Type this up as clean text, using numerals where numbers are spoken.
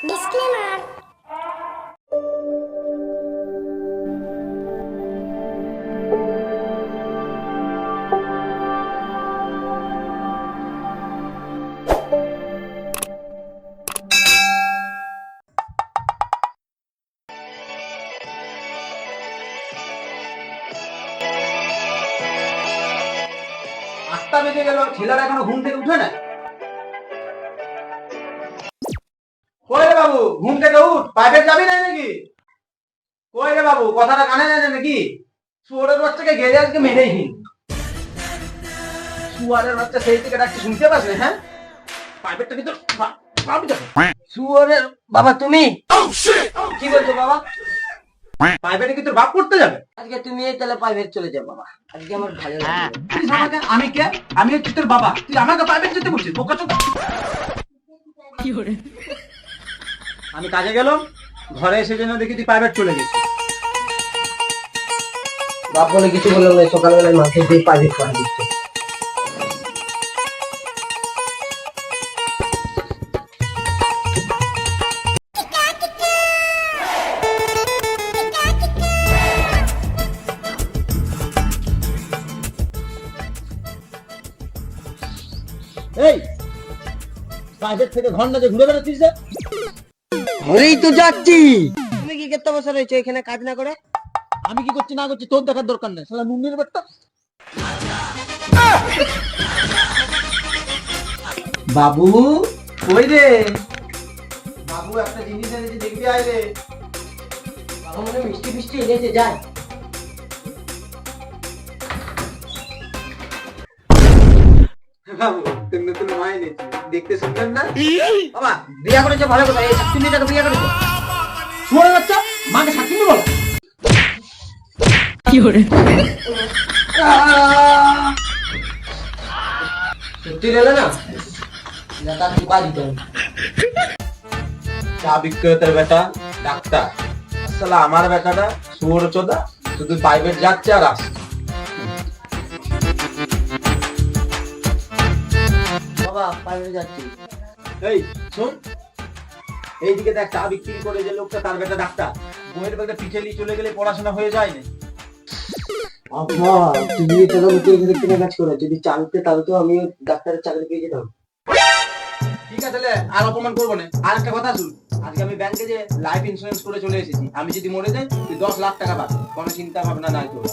Disclaimer. আটটা বেজে গেল, ছেলেরা এখনো ঘুম থেকে উঠে না। কই রে বাবু, ঘুম থেকে উঠ, প্রাইভেট যাবি না নাকি? কই রে বাবু, কথাটা কানে যায় না নাকি? শুয়ারের বাচ্চাকে গেলে আজকে মেরেই নি। শুয়ারের বাচ্চা সেই থেকে ডাকতে শুনতে পাস না? হ্যাঁ, প্রাইভেটটা কিন্তু পাবি তো। শুয়োরের বাবা তুমি কি বলছো বাবা? প্রাইভেটে কি তোর বাপ পড়তে যাবে? আজকে তুমি এই তাহলে প্রাইভেট চলে যাও বাবা, আজকে আমার ভালো লাগে। তুই আমাকে, আমি কে? আমি হচ্ছি তোর বাবা, তুই আমাকে প্রাইভেট যেতে বলছিস? বোকা চোদা। আমি কাজে গেলাম, ঘরে এসে যেন দেখি তুই প্রাইভেট চলে গেছিস। বাপ বলে কিছু বললাম না, সকালবেলায় মাকে দিয়ে প্রাইভেট করা দিচ্ছে। এই প্রাইভেট থেকে ঘন্টা যে ঘুরে বেড়াচ্ছিস যে? ঘরেই তো যাচ্ছি। তুমি কি করতে বসে রয়েছো এখানে কাজ না করে? আমি কি করছি না করছি তোর দেখার দরকার নেই, শালা নুনির বেটা। বাবু কই রে? বাবু একটা জিনিস এনেছি, দেখবি আইলে। বাবা মনে হয় মিষ্টি মিষ্টি এনেছে, যায়। বাবু তুমি নতুন মা এনেছি, দেখতে সুন্দর না? বাবা বিয়া করেছো ভালো কথা, এই শাকচুন্নিটাকে বিয়া করেছো? শুয়ারের বাচ্চা, মাকে সাক্ষী বলো। সত্যি গেলে না তার ঢুকা দিতে হবে। চা বিক্রেতার বেটা ডাক্তার, আসলে আমার বেটাটা শুয়োর চোদা, শুধু প্রাইভেট যাচ্ছে আর আসছে। বাবা প্রাইভেট যাচ্ছি। এই শোন, এইদিকে দেখ, চা বিক্রি করে যে লোকটা, তার বেটা ডাক্তার। বইয়ের বেটা পিঠে নিয়ে চলে গেলে পড়াশোনা হয়ে যায় না। আব্বা তুমি তো দেখতে কাজ করে, যদি চালতে তাহলে তো আমি ডাক্তারের চাকরি পেয়ে যেতাম। ঠিক আছে লে, আর অপমান করবো না। আর একটা কথা শুন, আজকে আমি ব্যাংকে যে লাইফ ইন্স্যুরেন্স করে চলে এসেছি। আমি যদি মরে যাই তুই 10 লাখ টাকা পাবি, কোনো চিন্তা ভাবনা নাই তোর।